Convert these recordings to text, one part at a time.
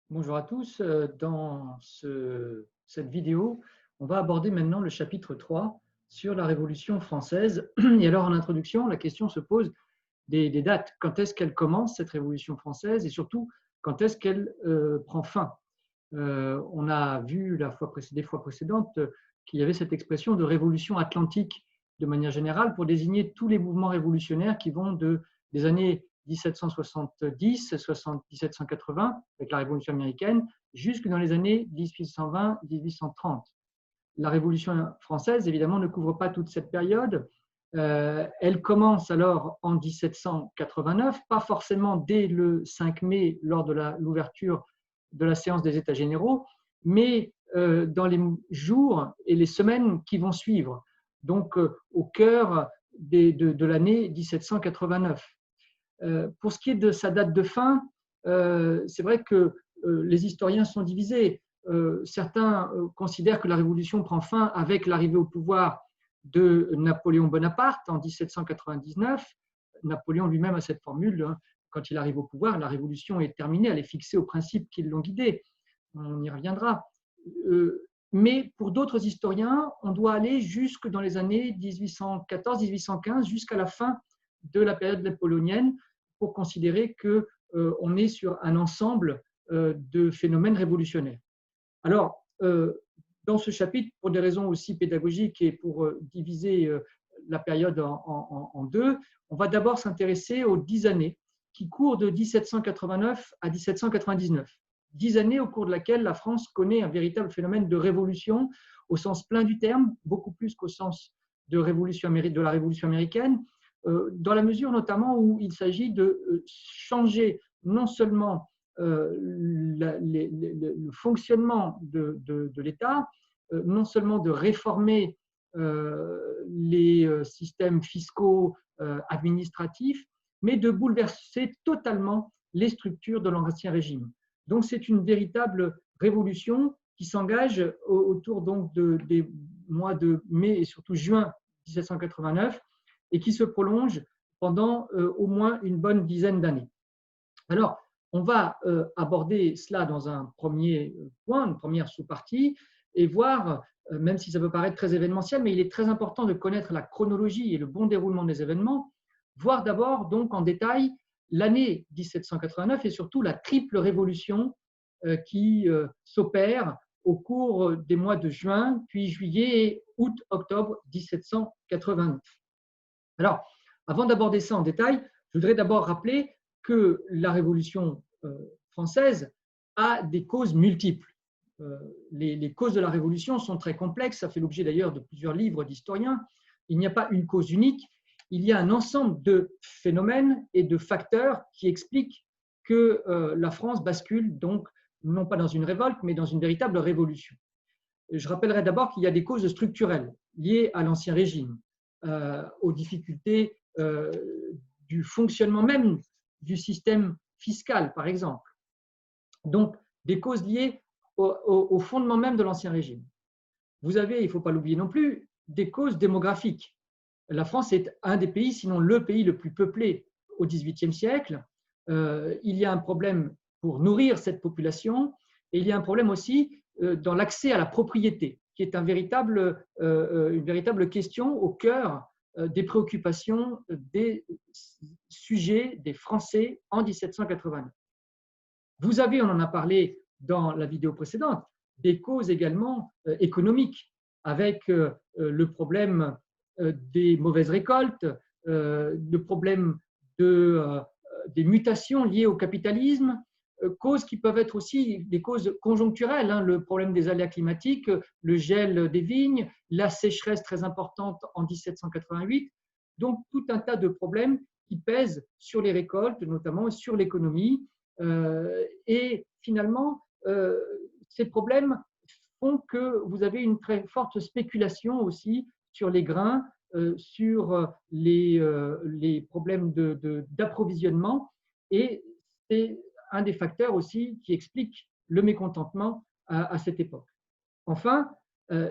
Bonjour à tous. Dans cette vidéo, on va aborder maintenant le chapitre 3 sur la Révolution française. Et alors, en introduction, la question se pose des dates. Quand est-ce qu'elle commence, cette Révolution française, et surtout, quand est-ce qu'elle prend fin? On a vu des fois précédentes qu'il y avait cette expression de révolution atlantique de manière générale pour désigner tous les mouvements révolutionnaires qui vont des années 1770, 1780 avec la Révolution américaine, jusque dans les années 1820-1830. La Révolution française, évidemment, ne couvre pas toute cette période. Elle commence alors en 1789, pas forcément dès le 5 mai lors de l'ouverture de la séance des États généraux, mais dans les jours et les semaines qui vont suivre, donc au cœur de l'année 1789. Pour ce qui est de sa date de fin, c'est vrai que les historiens sont divisés. Certains considèrent que la Révolution prend fin avec l'arrivée au pouvoir de Napoléon Bonaparte en 1799. Napoléon lui-même a cette formule, hein, quand il arrive au pouvoir, la Révolution est terminée, elle est fixée aux principes qui l'ont guidée. On y reviendra. Mais pour d'autres historiens, on doit aller jusque dans les années 1814-1815, jusqu'à la fin de la période napoléonienne, pour considérer qu'on est sur un ensemble de phénomènes révolutionnaires. Alors, dans ce chapitre, pour des raisons aussi pédagogiques et pour diviser la période en deux, on va d'abord s'intéresser aux 10 années qui courent de 1789 à 1799. 10 années au cours de laquelle la France connaît un véritable phénomène de révolution au sens plein du terme, beaucoup plus qu'au sens de la Révolution américaine, dans la mesure notamment où il s'agit de changer non seulement le fonctionnement de l'État, non seulement de réformer les systèmes fiscaux, administratifs, mais de bouleverser totalement les structures de l'Ancien Régime. Donc c'est une véritable révolution qui s'engage autour donc des mois de mai et surtout juin 1789 et qui se prolonge pendant au moins une bonne dizaine d'années. Alors, on va aborder cela dans un premier point, une première sous-partie, et voir, même si ça peut paraître très événementiel, mais il est très important de connaître la chronologie et le bon déroulement des événements, voir d'abord donc en détail l'année 1789 et surtout la triple révolution qui s'opère au cours des mois de juin, puis juillet et août-octobre 1789. Alors, avant d'aborder ça en détail, je voudrais d'abord rappeler que la Révolution française a des causes multiples. Les causes de la Révolution sont très complexes, ça fait l'objet d'ailleurs de plusieurs livres d'historiens. Il n'y a pas une cause unique, il y a un ensemble de phénomènes et de facteurs qui expliquent que la France bascule donc non pas dans une révolte, mais dans une véritable révolution. Je rappellerai d'abord qu'il y a des causes structurelles liées à l'Ancien Régime, aux difficultés du fonctionnement même du système fiscal, par exemple. Donc, des causes liées au fondement même de l'Ancien Régime. Vous avez, il ne faut pas l'oublier non plus, des causes démographiques. La France est un des pays, sinon le pays le plus peuplé au XVIIIe siècle. Il y a un problème pour nourrir cette population et il y a un problème aussi dans l'accès à la propriété, qui est une véritable question au cœur des préoccupations des sujets des Français en 1789. Vous avez, on en a parlé dans la vidéo précédente, des causes également économiques, avec le problème des mauvaises récoltes, le problème des mutations liées au capitalisme, causes qui peuvent être aussi des causes conjoncturelles, hein, le problème des aléas climatiques, le gel des vignes, la sécheresse très importante en 1788, donc tout un tas de problèmes qui pèsent sur les récoltes, notamment sur l'économie, et finalement, ces problèmes font que vous avez une très forte spéculation aussi sur les grains, sur les problèmes d'approvisionnement, et c'est un des facteurs aussi qui explique le mécontentement à cette époque. Enfin,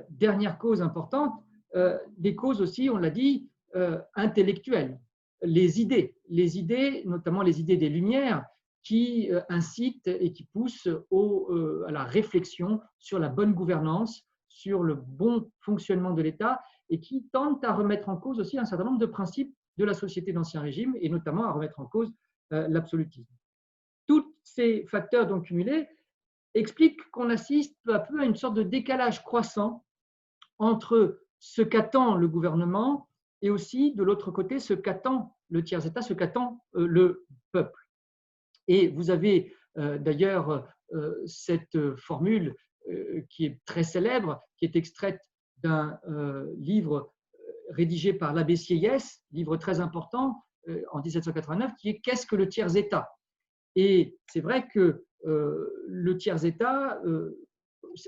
dernière cause importante, des causes aussi, on l'a dit, intellectuelles. Les idées, notamment les idées des Lumières, qui incite et qui pousse à la réflexion sur la bonne gouvernance, sur le bon fonctionnement de l'État et qui tente à remettre en cause aussi un certain nombre de principes de la société d'Ancien Régime et notamment à remettre en cause l'absolutisme. Tous ces facteurs donc cumulés expliquent qu'on assiste peu à peu à une sorte de décalage croissant entre ce qu'attend le gouvernement et aussi, de l'autre côté, ce qu'attend le tiers-État, ce qu'attend le peuple. Et vous avez d'ailleurs cette formule qui est très célèbre, qui est extraite d'un livre rédigé par l'abbé Sieyès, livre très important en 1789, qui est « Qu'est-ce que le tiers-État ?» Et c'est vrai que le tiers-État,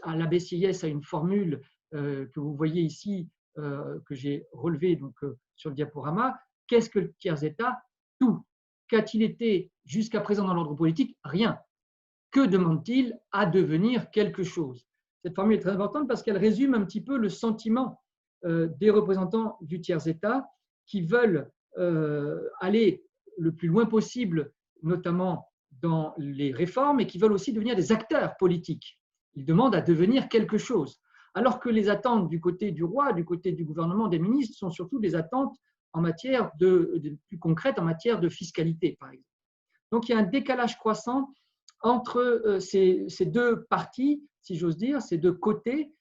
l'abbé Sieyès a une formule que vous voyez ici, que j'ai relevée donc, sur le diaporama. Qu'est-ce que le tiers-État? Tout. Qu'a-t-il été jusqu'à présent dans l'ordre politique? Rien. Que demande-t-il à devenir quelque chose? Cette formule est très importante parce qu'elle résume un petit peu le sentiment des représentants du tiers-État qui veulent aller le plus loin possible, notamment dans les réformes, et qui veulent aussi devenir des acteurs politiques. Ils demandent à devenir quelque chose. Alors que les attentes du côté du roi, du côté du gouvernement, des ministres, sont surtout des attentes en matière plus concrètes, en matière de fiscalité, par exemple. Donc, il y a un décalage croissant entre ces deux parties, si j'ose dire, ces deux côtés,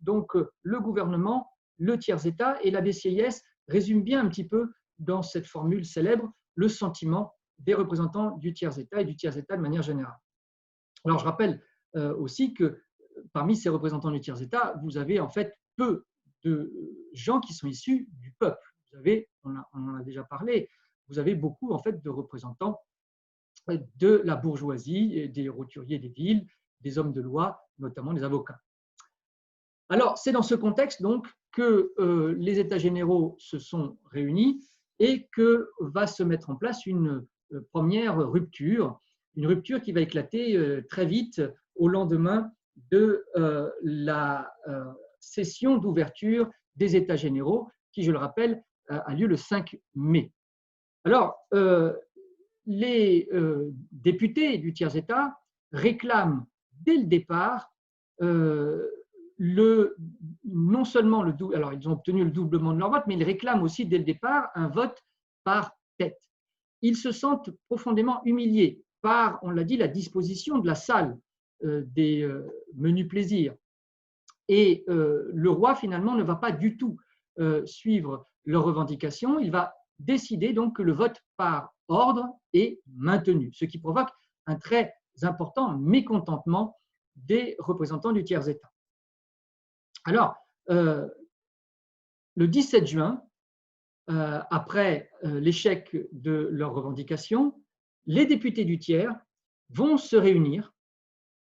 donc le gouvernement, le tiers-État, et l'abbé Sieyès résume bien un petit peu dans cette formule célèbre le sentiment des représentants du tiers-État et du tiers-État de manière générale. Alors, je rappelle aussi que parmi ces représentants du tiers-État, vous avez en fait peu de gens qui sont issus du peuple. Vous avez, on en a déjà parlé, vous avez beaucoup en fait de représentants de la bourgeoisie, des roturiers des villes, des hommes de loi, notamment les avocats. Alors, c'est dans ce contexte donc que les États généraux se sont réunis et que va se mettre en place une première rupture, une rupture qui va éclater très vite au lendemain de la session d'ouverture des États généraux, qui, je le rappelle, a lieu le 5 mai. Alors, les députés du tiers-État réclament dès le départ non seulement alors ils ont obtenu le doublement de leur vote, mais ils réclament aussi dès le départ un vote par tête. Ils se sentent profondément humiliés par, on l'a dit, la disposition de la salle des menus plaisirs. Et le roi, finalement, ne va pas du tout suivre leurs revendications. Il va décider donc que le vote par ordre est maintenu, ce qui provoque un très important mécontentement des représentants du tiers-État. Alors, le 17 juin, après l'échec de leurs revendications, les députés du tiers vont se réunir,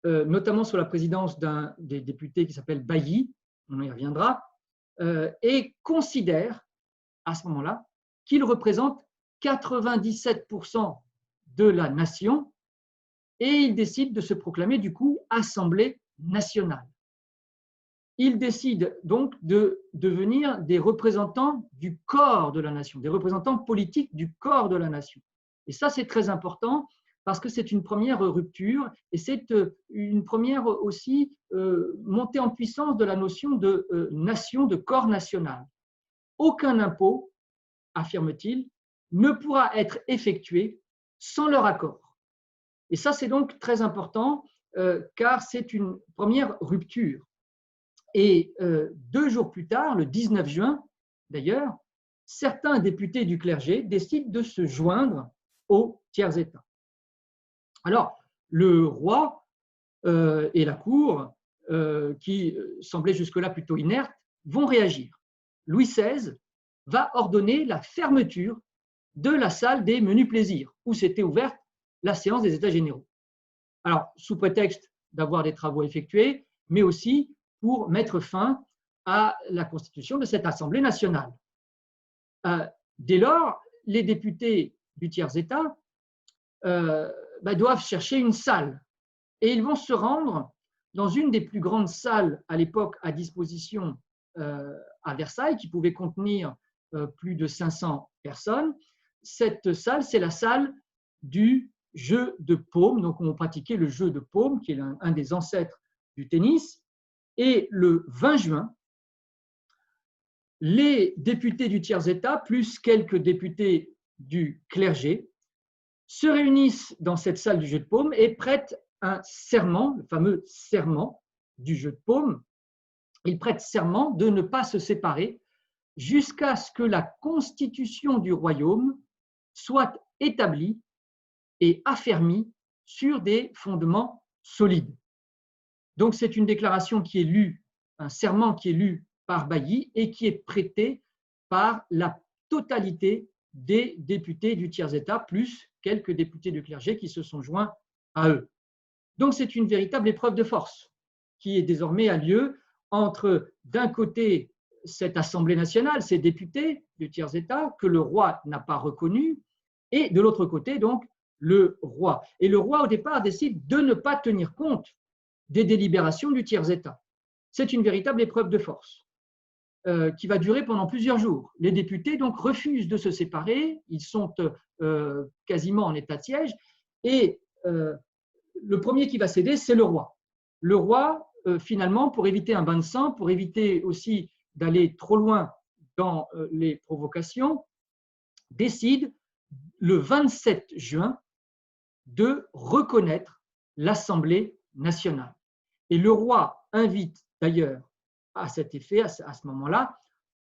notamment sous la présidence d'un des députés qui s'appelle Bailly, on y reviendra, et considèrent à ce moment-là qu'ils représentent 97% de la nation et ils décident de se proclamer du coup Assemblée nationale. Ils décident donc de devenir des représentants du corps de la nation, des représentants politiques du corps de la nation. Et ça, c'est très important parce que c'est une première rupture et c'est une première aussi montée en puissance de la notion de nation, de corps national. Aucun impôt, affirme-t-il, ne pourra être effectué sans leur accord. Et ça, c'est donc très important car c'est une première rupture. Et 2 jours plus tard, le 19 juin d'ailleurs, certains députés du clergé décident de se joindre au tiers-État. Alors, le roi et la cour, qui semblaient jusque-là plutôt inertes, vont réagir. Louis XVI va ordonner la fermeture de la salle des menus plaisirs, où s'était ouverte la séance des États généraux. Alors, sous prétexte d'avoir des travaux effectués, mais aussi pour mettre fin à la constitution de cette Assemblée nationale. Dès lors, les députés du tiers-État doivent chercher une salle et ils vont se rendre dans une des plus grandes salles à l'époque à disposition à Versailles, qui pouvait contenir plus de 500 personnes. Cette salle, c'est la salle du jeu de paume. Donc, on pratiquait le jeu de paume, qui est un des ancêtres du tennis. Et le 20 juin, les députés du tiers-État, plus quelques députés du clergé, se réunissent dans cette salle du jeu de paume et prêtent un serment, le fameux serment du jeu de paume. Ils prêtent serment de ne pas se séparer jusqu'à ce que la constitution du royaume soit établie et affermie sur des fondements solides. Donc c'est une déclaration qui est lue, un serment qui est lu par Bailly et qui est prêté par la totalité des députés du tiers-État, plus quelques députés du clergé qui se sont joints à eux. Donc c'est une véritable épreuve de force qui est désormais à lieu entre, d'un côté, cette Assemblée nationale, ces députés du tiers-État que le roi n'a pas reconnus, et de l'autre côté, donc, le roi. Et le roi, au départ, décide de ne pas tenir compte des délibérations du tiers-État. C'est une véritable épreuve de force qui va durer pendant plusieurs jours. Les députés donc refusent de se séparer, ils sont quasiment en état de siège, et le premier qui va céder, c'est le roi. Le roi, finalement, pour éviter un bain de sang, pour éviter aussi d'aller trop loin dans les provocations, décide le 27 juin de reconnaître l'Assemblée nationale. Et le roi invite d'ailleurs à cet effet, à ce moment-là,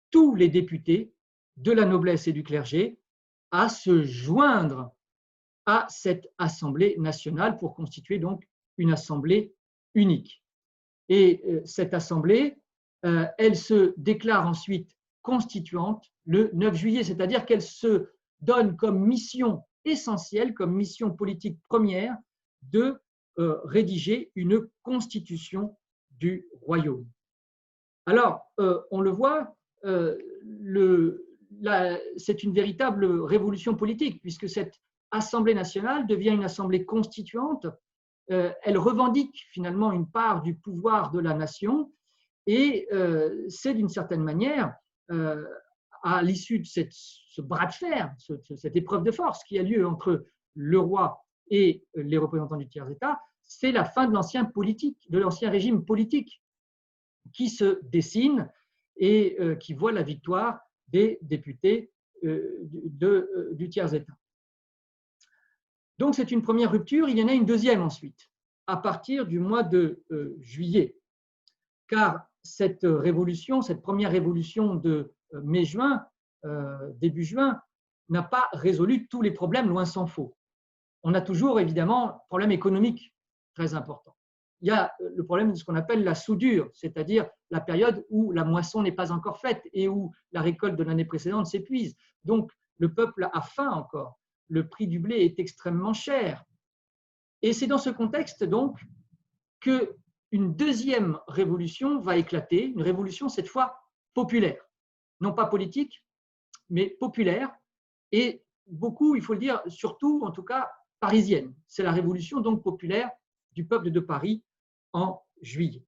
tous les députés de la noblesse et du clergé à se joindre à cette Assemblée nationale pour constituer donc une Assemblée unique. Et cette Assemblée, elle se déclare ensuite constituante le 9 juillet, c'est-à-dire qu'elle se donne comme mission essentielle, comme mission politique première, de rédiger une constitution du royaume. Alors, on le voit, c'est une véritable révolution politique, puisque cette Assemblée nationale devient une assemblée constituante. Elle revendique finalement une part du pouvoir de la nation, et c'est d'une certaine manière, à l'issue de ce bras de fer, cette épreuve de force qui a lieu entre le roi et les représentants du tiers-État, c'est la fin de l'ancien régime politique qui se dessine et qui voit la victoire des députés du tiers-État. Donc c'est une première rupture, il y en a une deuxième ensuite, à partir du mois de juillet, car cette révolution, cette première révolution de mai-juin, début juin, n'a pas résolu tous les problèmes, loin s'en faut. On a toujours évidemment un problème économique très important. Il y a le problème de ce qu'on appelle la soudure, c'est-à-dire la période où la moisson n'est pas encore faite et où la récolte de l'année précédente s'épuise. Donc, le peuple a faim encore. Le prix du blé est extrêmement cher. Et c'est dans ce contexte, donc, qu'une deuxième révolution va éclater, une révolution cette fois populaire. Non pas politique, mais populaire. Et beaucoup, il faut le dire, surtout, en tout cas, parisienne. C'est la révolution donc populaire du peuple de Paris en juillet.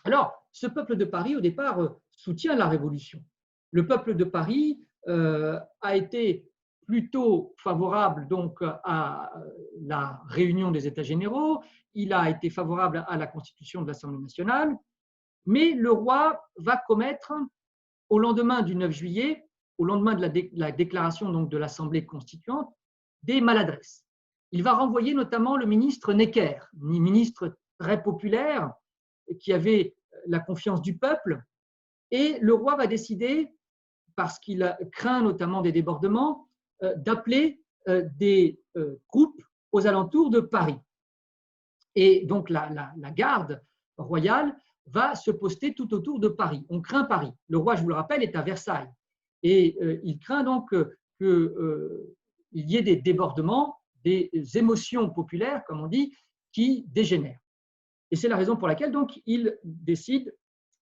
Alors, ce peuple de Paris, au départ, soutient la révolution. Le peuple de Paris a été plutôt favorable donc à la réunion des États généraux, il a été favorable à la constitution de l'Assemblée nationale, mais le roi va commettre, au lendemain du 9 juillet, au lendemain de la déclaration donc de l'Assemblée constituante, des maladresses. Il va renvoyer notamment le ministre Necker, ministre très populaire, qui avait la confiance du peuple, et le roi va décider, parce qu'il craint notamment des débordements, d'appeler des troupes aux alentours de Paris. Et donc la garde royale va se poster tout autour de Paris. On craint Paris. Le roi, je vous le rappelle, est à Versailles. Et il craint donc qu'il y ait des débordements, des émotions populaires, comme on dit, qui dégénèrent. Et c'est la raison pour laquelle donc il décide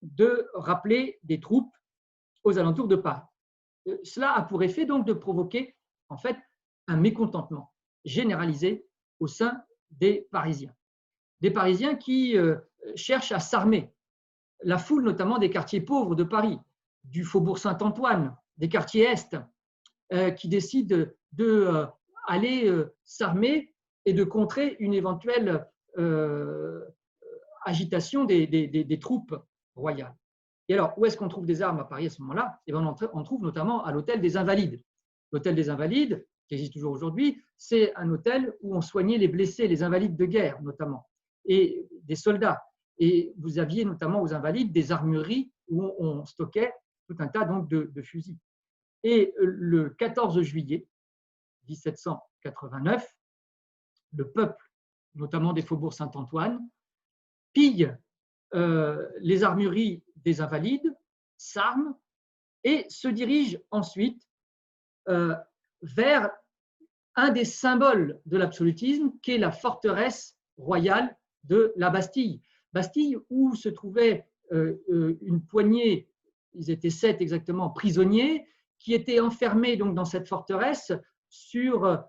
de rappeler des troupes aux alentours de Paris. Cela a pour effet donc de provoquer en fait un mécontentement généralisé au sein des Parisiens. Des Parisiens qui cherchent à s'armer. La foule notamment des quartiers pauvres de Paris, du faubourg Saint-Antoine, des quartiers Est, qui décident aller s'armer et de contrer une éventuelle agitation des troupes royales. Et alors, où est-ce qu'on trouve des armes à Paris à ce moment-là? Eh bien, on trouve notamment à l'hôtel des Invalides. L'hôtel des Invalides, qui existe toujours aujourd'hui, c'est un hôtel où on soignait les blessés, les invalides de guerre notamment, et des soldats. Et vous aviez notamment aux Invalides des armureries où on stockait tout un tas donc de fusils. Et le 14 juillet 1789, le peuple, notamment des faubourgs Saint-Antoine, pille les armureries des Invalides, s'arme et se dirige ensuite vers un des symboles de l'absolutisme, qui est la forteresse royale de la Bastille. Bastille où se trouvait une poignée, ils étaient 7 exactement, prisonniers, qui étaient enfermés donc dans cette forteresse sur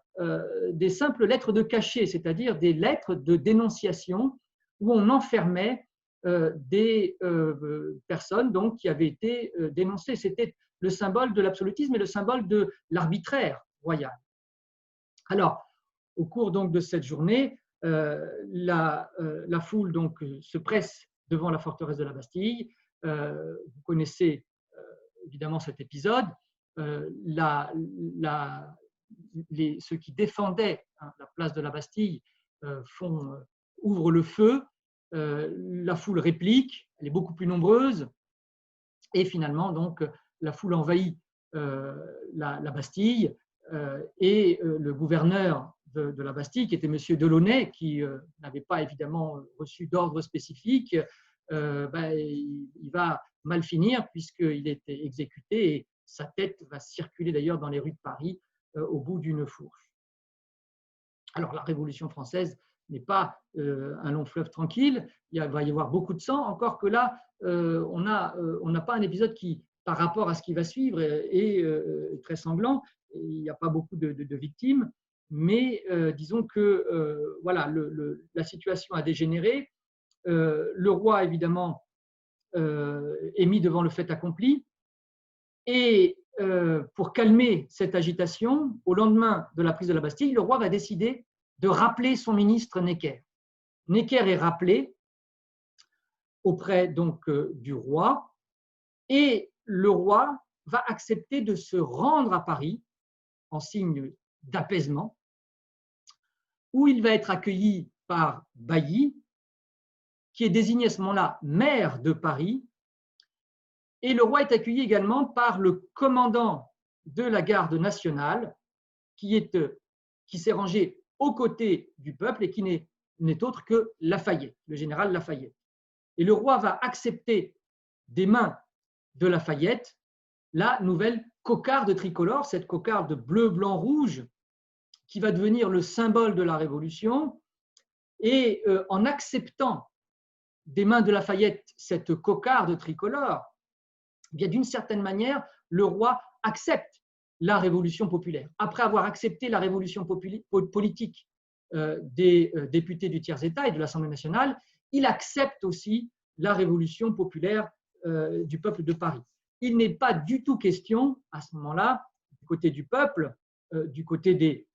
des simples lettres de cachet, c'est-à-dire des lettres de dénonciation où on enfermait des personnes donc, qui avaient été dénoncées. C'était le symbole de l'absolutisme et le symbole de l'arbitraire royal. Alors, au cours donc de cette journée, la foule donc, se presse devant la forteresse de la Bastille. Vous connaissez évidemment cet épisode. Ceux qui défendaient la place de la Bastille ouvrent le feu. La foule réplique, elle est beaucoup plus nombreuse. Et finalement, donc, la foule envahit la Bastille. Et le gouverneur de la Bastille, qui était M. Delaunay, qui n'avait pas évidemment reçu d'ordre spécifique, il va mal finir puisqu'il est exécuté et sa tête va circuler d'ailleurs dans les rues de Paris au bout d'une fourche. Alors la Révolution française n'est pas un long fleuve tranquille, il va y avoir beaucoup de sang, encore que là, on n'a pas un épisode qui, par rapport à ce qui va suivre, est très sanglant. Il n'y a pas beaucoup de victimes, mais disons que voilà, la situation a dégénéré. Le roi, évidemment, est mis devant le fait accompli. Et pour calmer cette agitation, au lendemain de la prise de la Bastille, le roi va décider de rappeler son ministre Necker. Necker est rappelé auprès donc du roi, et le roi va accepter de se rendre à Paris en signe d'apaisement, où il va être accueilli par Bailly, qui est désigné à ce moment-là maire de Paris, et le roi est accueilli également par le commandant de la garde nationale, qui s'est rangé aux côtés du peuple et qui n'est autre que Lafayette, le général Lafayette. Et le roi va accepter des mains de Lafayette la nouvelle cocarde tricolore, cette cocarde bleu, blanc, rouge, qui va devenir le symbole de la Révolution. Et en acceptant des mains de Lafayette cette cocarde tricolore, bien d'une certaine manière, le roi accepte la révolution populaire. Après avoir accepté la révolution politique des députés du tiers-État et de l'Assemblée nationale, il accepte aussi la révolution populaire du peuple de Paris. Il n'est pas du tout question, à ce moment-là, du côté du peuple, du côté des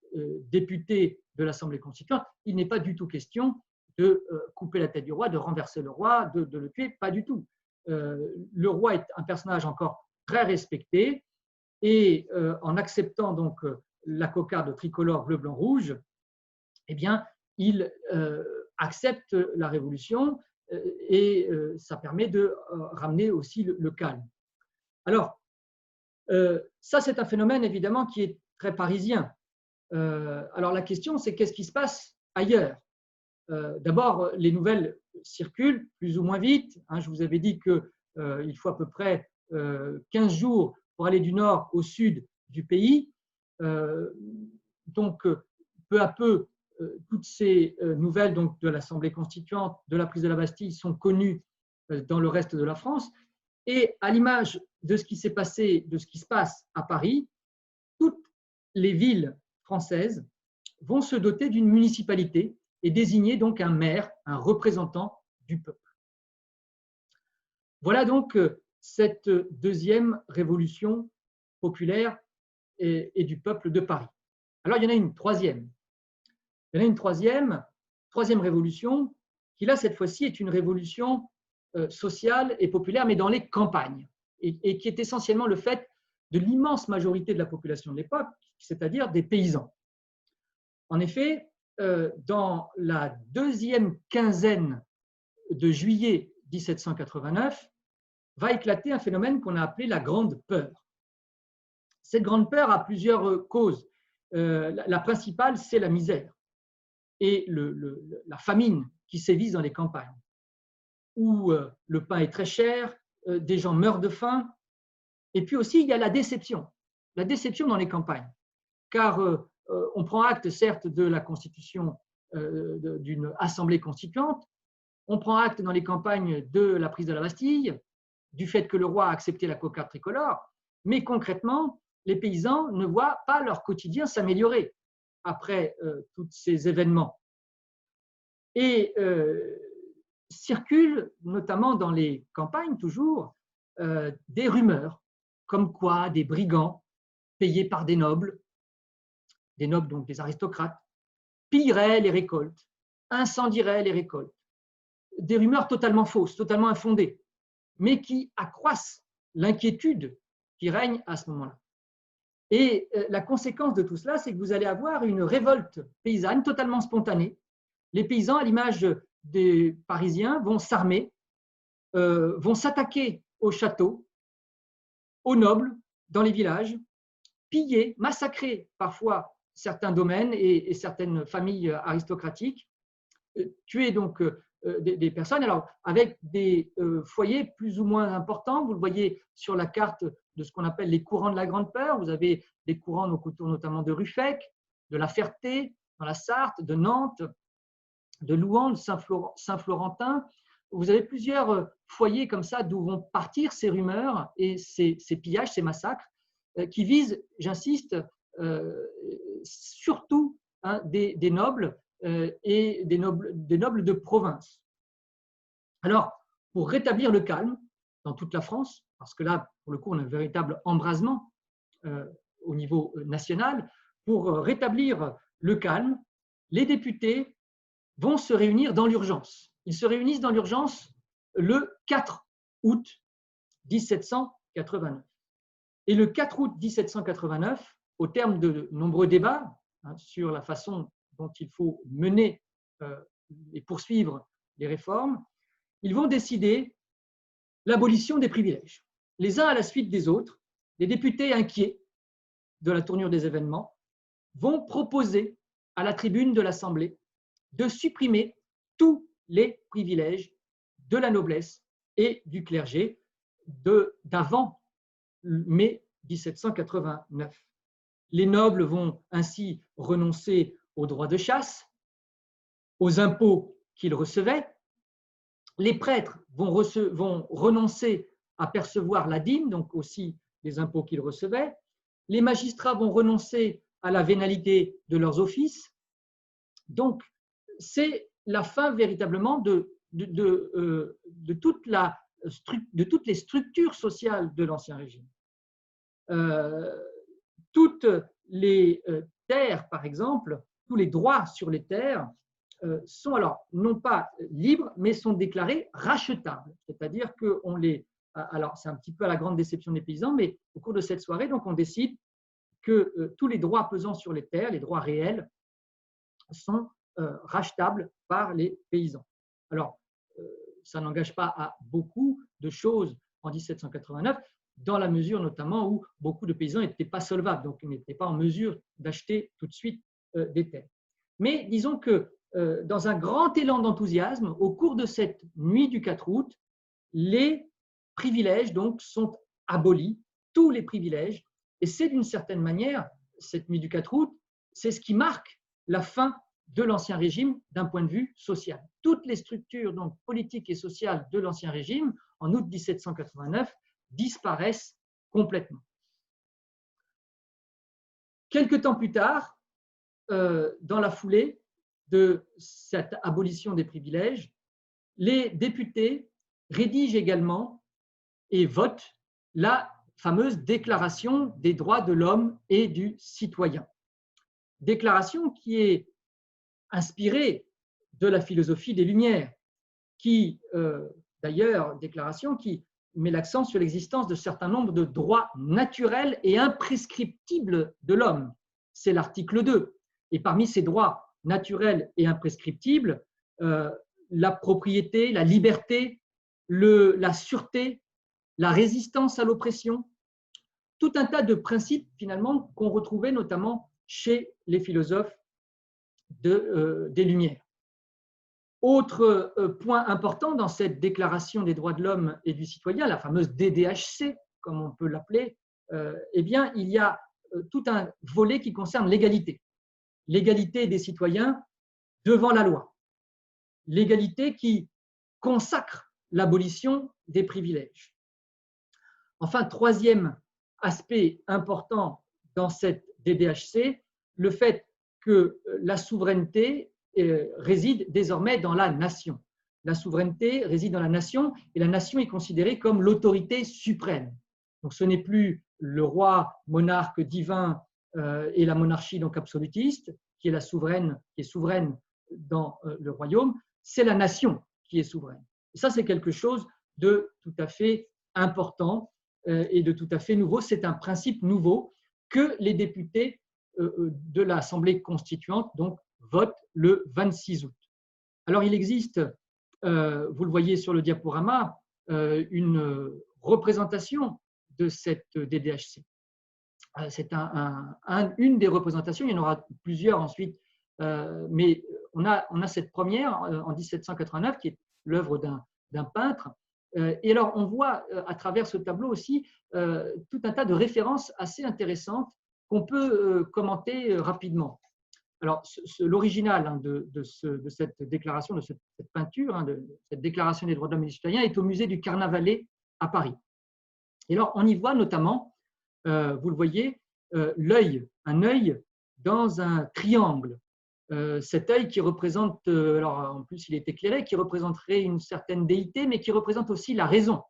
députés de l'Assemblée constituante, il n'est pas du tout question de couper la tête du roi, de renverser le roi, de le tuer, pas du tout. Le roi est un personnage encore très respecté, et en acceptant donc la cocarde tricolore bleu, blanc, rouge, eh bien, il accepte la révolution et ça permet de ramener aussi le calme. Alors, ça, c'est un phénomène évidemment qui est très parisien. Alors, la question, c'est qu'est-ce qui se passe ailleurs? D'abord, les nouvelles circulent plus ou moins vite. Je vous avais dit qu'il faut à peu près 15 jours pour aller du nord au sud du pays. Donc, peu à peu, toutes ces nouvelles donc, de l'Assemblée constituante, de la prise de la Bastille, sont connues dans le reste de la France. Et à l'image de ce qui s'est passé, de ce qui se passe à Paris, toutes les villes françaises vont se doter d'une municipalité et désigner donc un maire, un représentant du peuple. Voilà donc cette deuxième révolution populaire et du peuple de Paris. Alors, il y en a une troisième. Il y en a une troisième révolution, qui là, cette fois-ci, est une révolution sociale et populaire, mais dans les campagnes, et qui est essentiellement le fait de l'immense majorité de la population de l'époque, c'est-à-dire des paysans. En effet, dans la deuxième quinzaine de juillet 1789, va éclater un phénomène qu'on a appelé la Grande Peur. Cette Grande Peur a plusieurs causes. La principale, c'est la misère et la famine qui sévissent dans les campagnes, où le pain est très cher, des gens meurent de faim, et puis aussi il y a la déception dans les campagnes, car on prend acte certes de la constitution d'une assemblée constituante, on prend acte dans les campagnes de la prise de la Bastille, du fait que le roi a accepté la cocarde tricolore, mais concrètement, les paysans ne voient pas leur quotidien s'améliorer après tous ces événements. Et circulent, notamment dans les campagnes toujours, des rumeurs, comme quoi des brigands payés par des nobles donc des aristocrates, pilleraient les récoltes, incendieraient les récoltes. Des rumeurs totalement fausses, totalement infondées, mais qui accroissent l'inquiétude qui règne à ce moment-là. Et la conséquence de tout cela, c'est que vous allez avoir une révolte paysanne totalement spontanée. Les paysans, à l'image des Parisiens, vont s'armer, vont s'attaquer aux châteaux, aux nobles, dans les villages, piller, massacrer parfois certains domaines et certaines familles aristocratiques, tuer donc des personnes, alors avec des foyers plus ou moins importants. Vous le voyez sur la carte de ce qu'on appelle les courants de la Grande Peur. Vous avez des courants autour notamment de Ruffec, de La Ferté, dans la Sarthe, de Nantes, de Louhans, de Saint-Florentin. Vous avez plusieurs foyers comme ça d'où vont partir ces rumeurs et ces pillages, ces massacres, qui visent, j'insiste, surtout des nobles et des nobles de province. Alors, pour rétablir le calme dans toute la France, parce que là, pour le coup, on a un véritable embrasement au niveau national, pour rétablir le calme, les députés vont se réunir dans l'urgence. Ils se réunissent dans l'urgence le 4 août 1789. Et le 4 août 1789, au terme de nombreux débats sur la façon dont il faut mener et poursuivre les réformes, ils vont décider l'abolition des privilèges. Les uns à la suite des autres, les députés inquiets de la tournure des événements vont proposer à la tribune de l'Assemblée de supprimer tous les privilèges de la noblesse et du clergé d'avant mai 1789. Les nobles vont ainsi renoncer aux droits de chasse, aux impôts qu'ils recevaient. Les prêtres vont renoncer à percevoir la dîme, donc aussi les impôts qu'ils recevaient. Les magistrats vont renoncer à la vénalité de leurs offices. Donc, c'est la fin véritablement de toutes les structures sociales de l'Ancien Régime. Toutes les terres, par exemple, tous les droits sur les terres sont alors non pas libres, mais sont déclarés rachetables. C'est-à-dire qu'on les… Alors, c'est un petit peu à la grande déception des paysans, mais au cours de cette soirée, donc, on décide que tous les droits pesant sur les terres, les droits réels, sont rachetables par les paysans. Alors, ça n'engage pas à beaucoup de choses en 1789, dans la mesure notamment où beaucoup de paysans n'étaient pas solvables, donc ils n'étaient pas en mesure d'acheter tout de suite des terres. Mais disons que dans un grand élan d'enthousiasme, au cours de cette nuit du 4 août, les privilèges donc sont abolis, tous les privilèges, et c'est d'une certaine manière, cette nuit du 4 août, c'est ce qui marque la fin de l'Ancien Régime d'un point de vue social. Toutes les structures donc, politiques et sociales de l'Ancien Régime, en août 1789, disparaissent complètement. Quelque temps plus tard, dans la foulée de cette abolition des privilèges, les députés rédigent également et votent la fameuse Déclaration des droits de l'homme et du citoyen. déclaration qui est inspirée de la philosophie des Lumières, qui, d'ailleurs, déclaration qui met l'accent sur l'existence de certains nombres de droits naturels et imprescriptibles de l'homme. C'est l'article 2. Et parmi ces droits naturels et imprescriptibles, la propriété, la liberté, la sûreté, la résistance à l'oppression, tout un tas de principes finalement qu'on retrouvait notamment chez les philosophes des Lumières. Autre point important dans cette déclaration des droits de l'homme et du citoyen, la fameuse DDHC, comme on peut l'appeler, eh bien, il y a tout un volet qui concerne l'égalité. L'égalité des citoyens devant la loi. L'égalité qui consacre l'abolition des privilèges. Enfin, troisième aspect important dans cette DDHC, le fait que la souveraineté réside désormais dans la nation. La souveraineté réside dans la nation et la nation est considérée comme l'autorité suprême. Donc ce n'est plus le roi monarque divin et la monarchie donc absolutiste qui est souveraine dans le royaume, c'est la nation qui est souveraine. Et ça, c'est quelque chose de tout à fait important et de tout à fait nouveau. C'est un principe nouveau que les députés de l'Assemblée constituante donc, votent le 26 août. Alors, il existe, vous le voyez sur le diaporama, une représentation de cette DDHC. C'est une des représentations, il y en aura plusieurs ensuite, mais on a cette première en 1789 qui est l'œuvre d'un peintre. Et alors, on voit à travers ce tableau aussi tout un tas de références assez intéressantes qu'on peut commenter rapidement. Alors, l'original de cette déclaration, de cette peinture, de cette déclaration des droits de l'homme et du citoyen est au musée du Carnavalet à Paris. Et alors, on y voit notamment, vous le voyez, un œil dans un triangle. Cet œil qui représente, alors en plus il est éclairé, qui représenterait une certaine déité, mais qui représente aussi la raison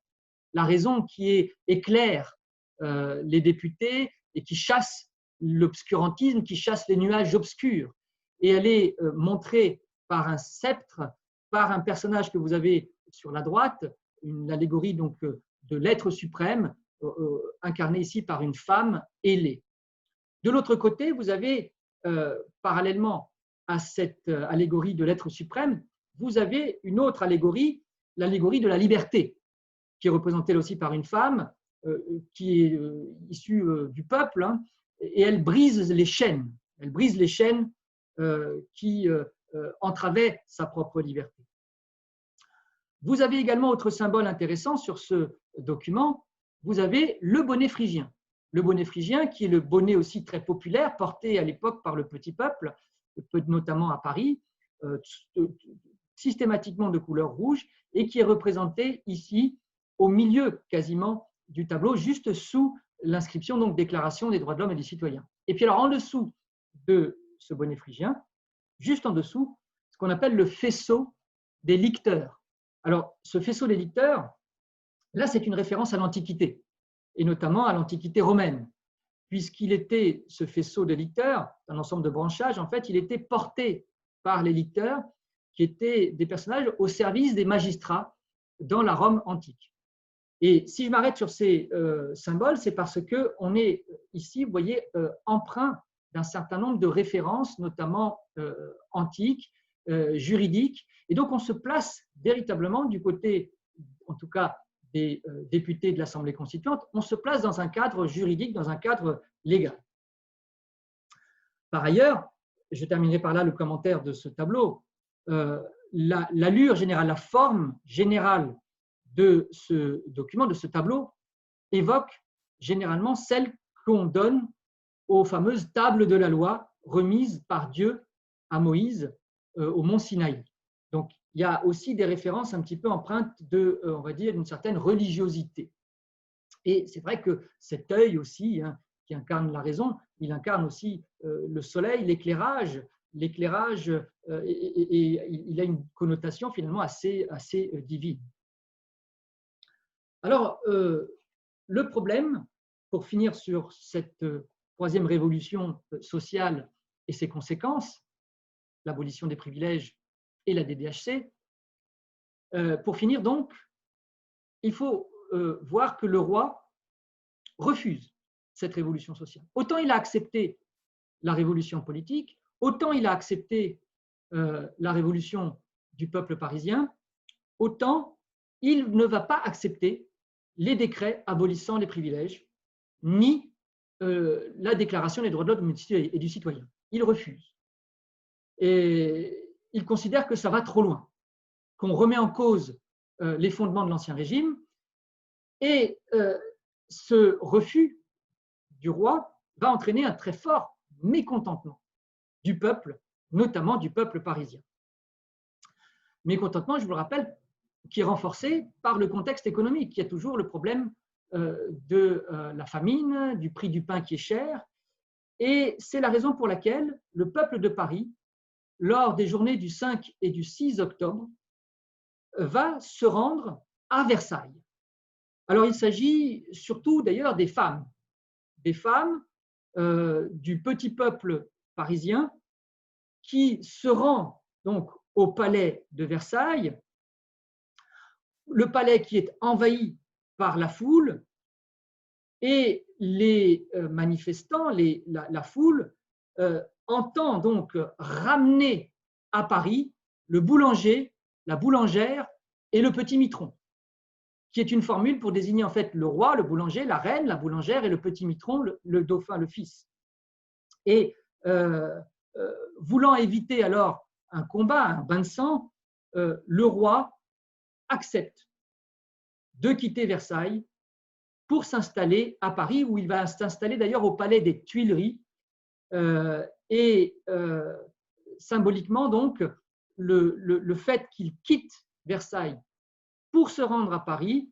qui éclaire les députés et qui chasse l'obscurantisme, qui chasse les nuages obscurs. Et elle est montrée par un sceptre, par un personnage que vous avez sur la droite, une allégorie donc de l'être suprême, incarné ici par une femme ailée. De l'autre côté, vous avez, parallèlement à cette allégorie de l'être suprême, vous avez une autre allégorie, l'allégorie de la liberté, qui est représentée aussi par une femme qui est issue du peuple, hein, et elle brise les chaînes. Elle brise les chaînes qui entravaient sa propre liberté. Vous avez également autre symbole intéressant sur ce document, vous avez le bonnet phrygien. Le bonnet phrygien, qui est le bonnet aussi très populaire, porté à l'époque par le petit peuple, notamment à Paris, systématiquement de couleur rouge, et qui est représenté ici au milieu quasiment du tableau, juste sous l'inscription, donc Déclaration des droits de l'homme et du citoyen. Et puis alors en dessous de ce bonnet phrygien, juste en dessous, ce qu'on appelle le faisceau des licteurs. Alors ce faisceau des licteurs, là c'est une référence à l'Antiquité, et notamment à l'Antiquité romaine, puisqu'il était, ce faisceau de licteurs, un ensemble de branchages, en fait, il était porté par les licteurs, qui étaient des personnages au service des magistrats dans la Rome antique. Et si je m'arrête sur ces symboles, c'est parce qu'on est ici, vous voyez, empreint d'un certain nombre de références, notamment antiques, juridiques, et donc on se place véritablement du côté, en tout cas, des députés de l'Assemblée constituante, on se place dans un cadre juridique, dans un cadre légal. Par ailleurs, je terminerai par là le commentaire de ce tableau, l'allure générale, la forme générale de ce document, de ce tableau, évoque généralement celle qu'on donne aux fameuses tables de la loi remises par Dieu à Moïse au mont Sinaï. Donc, il y a aussi des références un petit peu empreintes de, on va dire, d'une certaine religiosité. Et c'est vrai que cet œil aussi, hein, qui incarne la raison, il incarne aussi le soleil, l'éclairage, et il a une connotation finalement assez divine. Alors, le problème, pour finir sur cette troisième révolution sociale et ses conséquences, l'abolition des privilèges et la DDHC. Pour finir donc, il faut voir que le roi refuse cette révolution sociale. Autant il a accepté la révolution politique, autant il a accepté la révolution du peuple parisien, autant il ne va pas accepter les décrets abolissant les privilèges, ni la déclaration des droits de l'homme et du citoyen. Il refuse. Et il considère que ça va trop loin, qu'on remet en cause les fondements de l'Ancien Régime, et ce refus du roi va entraîner un très fort mécontentement du peuple, notamment du peuple parisien. Mécontentement, je vous le rappelle, qui est renforcé par le contexte économique. Il y a toujours le problème de la famine, du prix du pain qui est cher, et c'est la raison pour laquelle le peuple de Paris, lors des journées du 5 et du 6 octobre, va se rendre à Versailles. Alors, il s'agit surtout d'ailleurs des femmes du petit peuple parisien qui se rend donc au palais de Versailles, le palais qui est envahi par la foule, et les manifestants, la foule, entend donc ramener à Paris le boulanger, la boulangère et le petit mitron, qui est une formule pour désigner en fait le roi, le boulanger, la reine, la boulangère et le petit mitron, le dauphin, le fils. Et voulant éviter alors un combat, un bain de sang, le roi accepte de quitter Versailles pour s'installer à Paris, où il va s'installer d'ailleurs au palais des Tuileries. Symboliquement, donc, le fait qu'il quitte Versailles pour se rendre à Paris,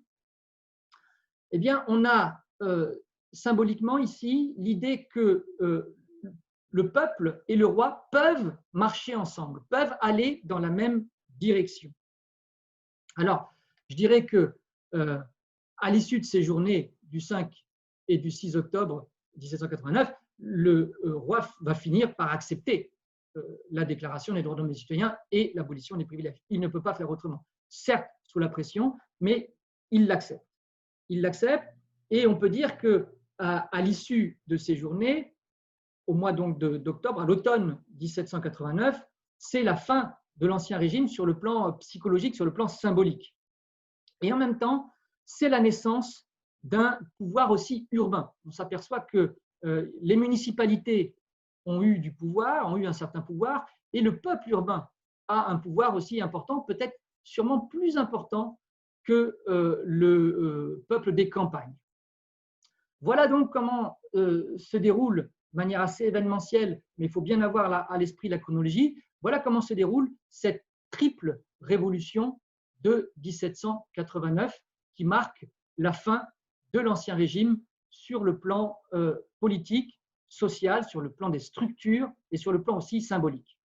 eh bien, on a symboliquement ici l'idée que le peuple et le roi peuvent marcher ensemble, peuvent aller dans la même direction. Alors, je dirais que à l'issue de ces journées du 5 et du 6 octobre 1789, le roi va finir par accepter la déclaration des droits de l'homme et des citoyens et l'abolition des privilèges. Il ne peut pas faire autrement. Certes, sous la pression, mais il l'accepte. Il l'accepte, et on peut dire qu'à l'issue de ces journées, au mois donc d'octobre, à l'automne 1789, c'est la fin de l'Ancien Régime sur le plan psychologique, sur le plan symbolique. Et en même temps, c'est la naissance d'un pouvoir aussi urbain. On s'aperçoit que les municipalités ont eu du pouvoir, ont eu un certain pouvoir, et le peuple urbain a un pouvoir aussi important, peut-être sûrement plus important que le peuple des campagnes. Voilà donc comment se déroule de manière assez événementielle, mais il faut bien avoir à l'esprit la chronologie, voilà comment se déroule cette triple révolution de 1789 qui marque la fin de l'Ancien Régime sur le plan politique, social, sur le plan des structures et sur le plan aussi symbolique.